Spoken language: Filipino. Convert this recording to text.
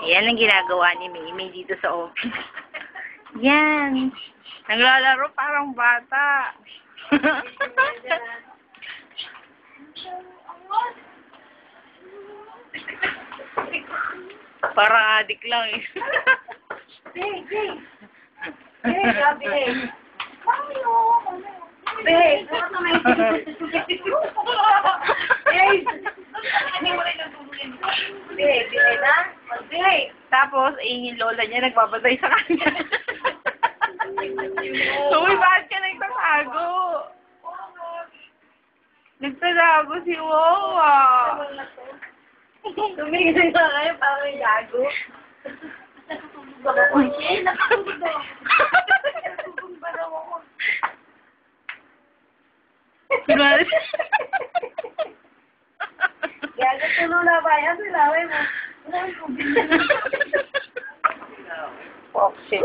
Yan ang ginagawa ni Mimi dito sa office. Yan. Naglalaro parang bata. Parang adik lang eh. Behave. Behave. Behave na? Behave. Tapos, yung lola niya nagbabatay sa kanya. Uy, bakit ka nagtatago? Nagtatago si Wawa. Tumigil na kayo, parang may gago. Natutulog ako. Natutulog ako. Natutulog ba daw ako? Gago, tulog na ba yan? Silawin mo. Oh, shit.